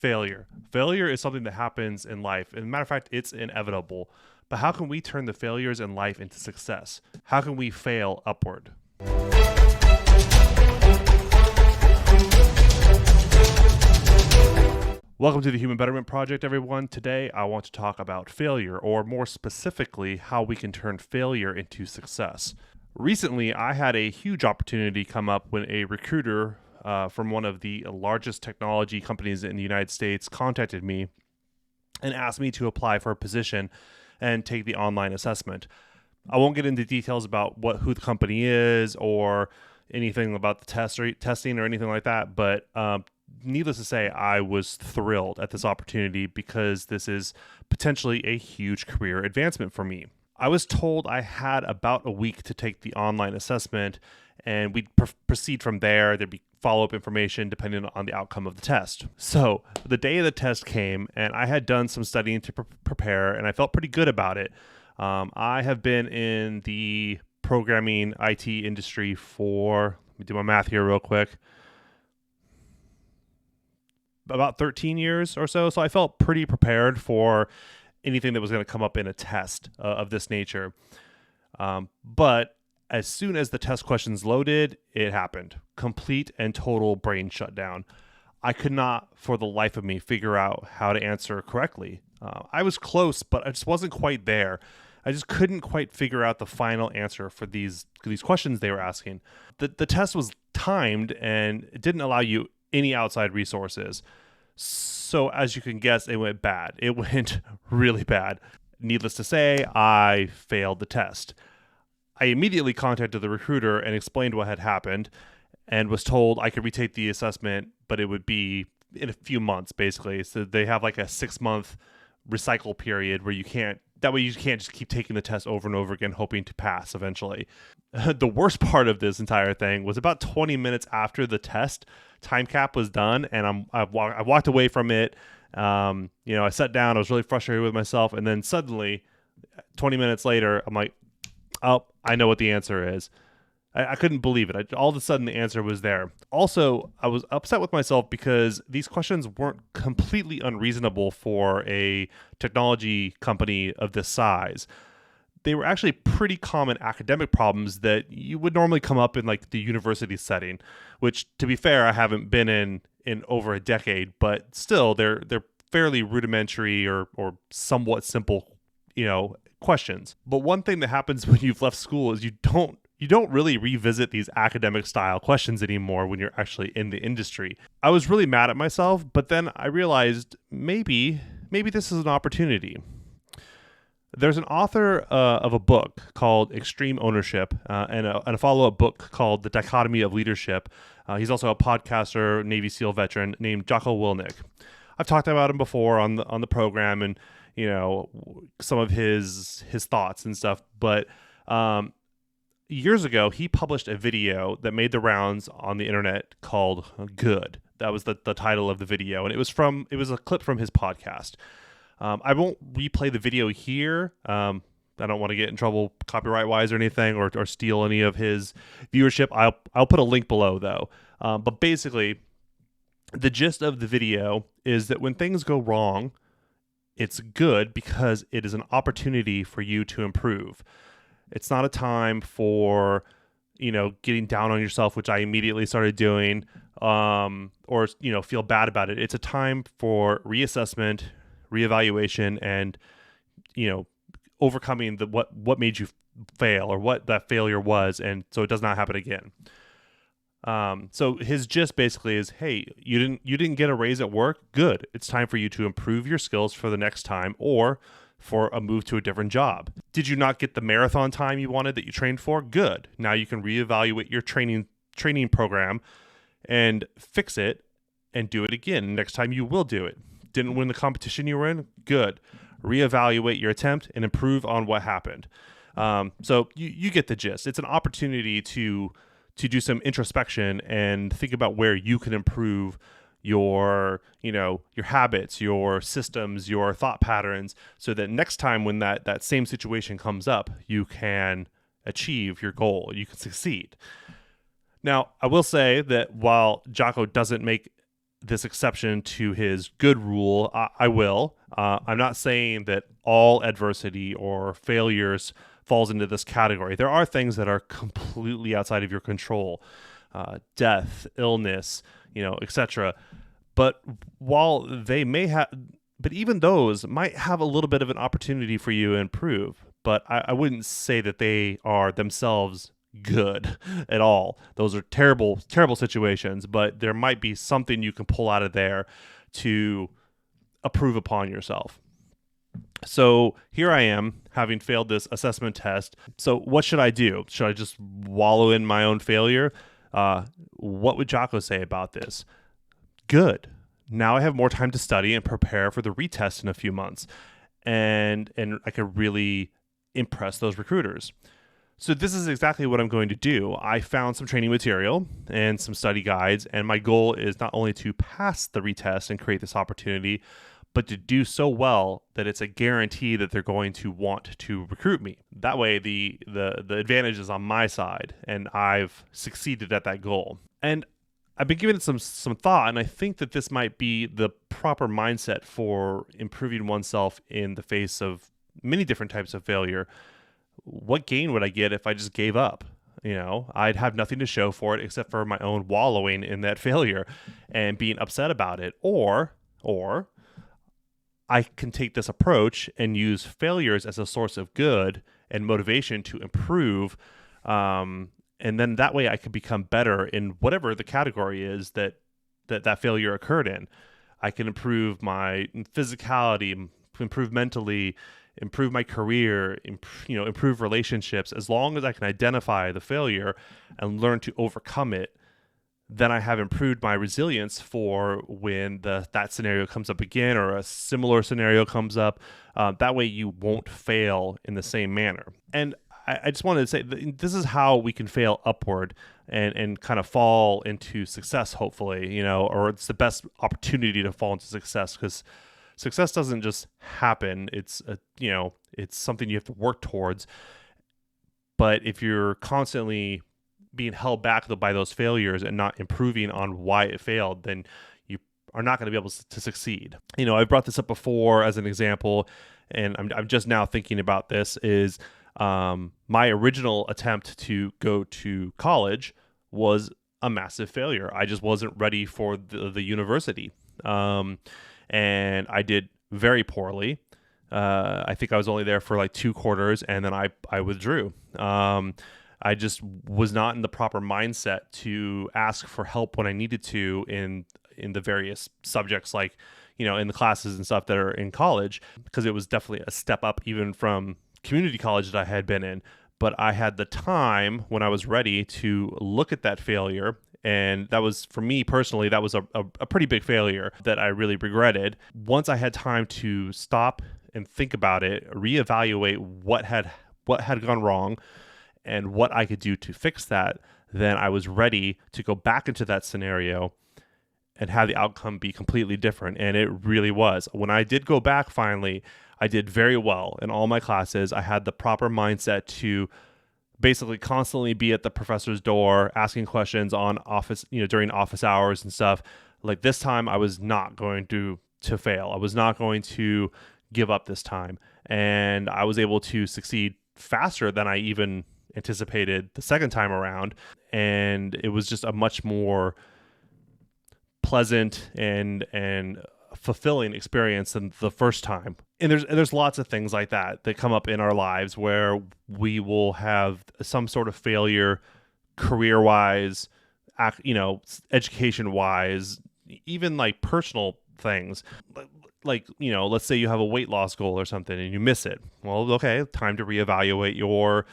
Failure. Failure is something that happens in life. As a matter of fact, it's inevitable. But how can we turn the failures in life into success? How can we fail upward? Welcome to the Human Betterment Project, everyone. Today, I want to talk about failure, or more specifically, how we can turn failure into success. Recently, I had a huge opportunity come up when a recruiter from one of the largest technology companies in the United States contacted me and asked me to apply for a position and take the online assessment. I won't get into details about who the company is or anything about the testing or anything like that, but needless to say, I was thrilled at this opportunity because this is potentially a huge career advancement for me. I was told I had about a week to take the online assessment, and we'd proceed from there. There'd be follow-up information depending on the outcome of the test. So the day of the test came, and I had done some studying to prepare, and I felt pretty good about it. I have been in the programming IT industry for, let me do my math here real quick, about 13 years or so. So I felt pretty prepared for anything that was going to come up in a test of this nature. But as soon as the test questions loaded, it happened. Complete and total brain shutdown. I could not, for the life of me, figure out how to answer correctly. I was close, but I just wasn't quite there. I just couldn't quite figure out the final answer for these questions they were asking. The test was timed, and it didn't allow you any outside resources. So as you can guess, it went bad. It went really bad. Needless to say, I failed the test. I immediately contacted the recruiter and explained what had happened and was told I could retake the assessment, but it would be in a few months, basically. So they have like a 6-month recycle period where you can't just keep taking the test over and over again, hoping to pass eventually. The worst part of this entire thing was about 20 minutes after the test time cap was done, and I walked away from it. I sat down. I was really frustrated with myself, and then suddenly, 20 minutes later, I'm like, "Oh, I know what the answer is." I couldn't believe it. All of a sudden, the answer was there. Also, I was upset with myself because these questions weren't completely unreasonable for a technology company of this size. They were actually pretty common academic problems that you would normally come up in like the university setting, which, to be fair, I haven't been in over a decade, but still, they're fairly rudimentary or somewhat simple, questions. But one thing that happens when you've left school is you don't really revisit these academic style questions anymore when you're actually in the industry. I was really mad at myself, but then I realized maybe this is an opportunity. There's an author of a book called Extreme Ownership and a follow-up book called The Dichotomy of Leadership. He's also a podcaster, Navy SEAL veteran named Jocko. I've talked about him before on the program and some of his thoughts and stuff, but years ago, he published a video that made the rounds on the internet called Good. That was the title of the video, and it was a clip from his podcast. I won't replay the video here. I don't want to get in trouble copyright-wise or anything or steal any of his viewership. I'll put a link below, though. But basically, the gist of the video is that when things go wrong, it's good because it is an opportunity for you to improve. It's not a time for, getting down on yourself, which I immediately started doing, or feel bad about it. It's a time for reassessment, reevaluation, and, overcoming what made you fail or what that failure was, and so it does not happen again. So his gist basically is, hey, you didn't get a raise at work? Good. It's time for you to improve your skills for the next time or for a move to a different job. Did you not get the marathon time you wanted that you trained for? Good. Now you can reevaluate your training program and fix it and do it again. Next time you will do it. Didn't win the competition you were in? Good. Reevaluate your attempt and improve on what happened. So you get the gist. It's an opportunity to do some introspection and think about where you can improve your habits, your systems, your thought patterns, so that next time when that same situation comes up, you can achieve your goal, you can succeed. Now, I will say that while Jocko doesn't make this exception to his good rule, I will. I'm not saying that all adversity or failures falls into this category. There are things that are completely outside of your control, death, illness, etc. But while they may have, but even those might have a little bit of an opportunity for you to improve. But I wouldn't say that they are themselves good at all. Those are terrible, terrible situations, but there might be something you can pull out of there to improve upon yourself. So here I am, having failed this assessment test. So what should I do? Should I just wallow in my own failure? What would Jocko say about this? Good. Now I have more time to study and prepare for the retest in a few months, and I can really impress those recruiters. So this is exactly what I'm going to do. I found some training material and some study guides, and my goal is not only to pass the retest and create this opportunity, but to do so well that it's a guarantee that they're going to want to recruit me. That way the advantage is on my side, and I've succeeded at that goal. And I've been giving it some thought, and I think that this might be the proper mindset for improving oneself in the face of many different types of failure. What gain would I get if I just gave up? I'd have nothing to show for it except for my own wallowing in that failure and being upset about it. Or I can take this approach and use failures as a source of good and motivation to improve. And then that way I could become better in whatever the category is that failure occurred in. I can improve my physicality, improve mentally, improve my career, improve relationships. As long as I can identify the failure and learn to overcome it, then I have improved my resilience for when that scenario comes up again, or a similar scenario comes up. That way you won't fail in the same manner. And I just wanted to say this is how we can fail upward and kind of fall into success, hopefully, or it's the best opportunity to fall into success, because success doesn't just happen. It's it's something you have to work towards. But if you're constantly being held back by those failures and not improving on why it failed, then you are not going to be able to succeed. I've brought this up before as an example, and I'm just now thinking about this, is my original attempt to go to college was a massive failure. I just wasn't ready for the university. And I did very poorly. I think I was only there for like 2 quarters, and then I withdrew. I just was not in the proper mindset to ask for help when I needed to in the various subjects, like, in the classes and stuff that are in college, because it was definitely a step up even from community college that I had been in. But I had the time when I was ready to look at that failure. And that was, for me personally, that was a pretty big failure that I really regretted. Once I had time to stop and think about it, reevaluate what had gone wrong and what I could do to fix that, then I was ready to go back into that scenario and have the outcome be completely different. And it really was. When I did go back finally, I did very well in all my classes. I had the proper mindset to basically constantly be at the professor's door asking questions on office, during office hours and stuff. Like, this time I was not going to fail. I was not going to give up this time. And I was able to succeed faster than I even anticipated the second time around. And it was just a much more pleasant and fulfilling experience than the first time. And there's lots of things like that come up in our lives where we will have some sort of failure, career-wise, education-wise, even like personal things. Like, let's say you have a weight loss goal or something and you miss it. Well, okay, time to reevaluate your,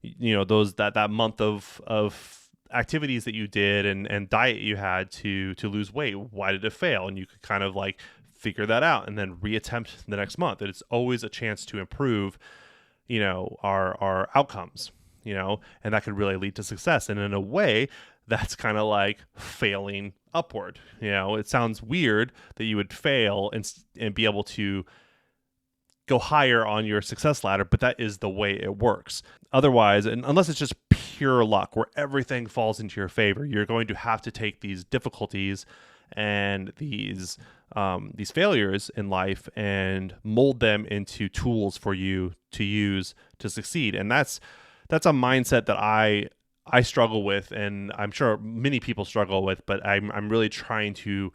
that month of activities that you did and diet you had to lose weight. Why did it fail? And you could kind of like figure that out and then reattempt the next month. And it's always a chance to improve, our outcomes, and that could really lead to success. And in a way, that's kind of like failing upward. It sounds weird that you would fail and be able to go higher on your success ladder, but that is the way it works. Otherwise, and unless it's just pure luck where everything falls into your favor, you're going to have to take these difficulties and these failures in life and mold them into tools for you to use to succeed. And that's a mindset that I struggle with, and I'm sure many people struggle with, but I'm really trying to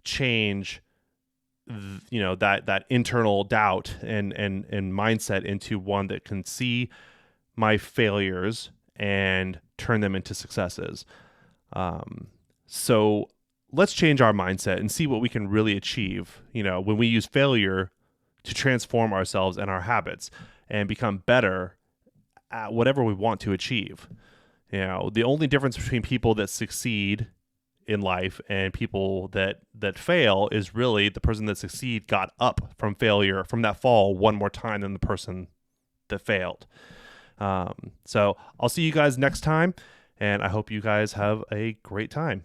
change that internal doubt and mindset into one that can see my failures and turn them into successes. So let's change our mindset and see what we can really achieve, when we use failure to transform ourselves and our habits and become better at whatever we want to achieve. The only difference between people that succeed in life and people that fail is really the person that succeed got up from failure, from that fall, one more time than the person that failed. So I'll see you guys next time, and I hope you guys have a great time.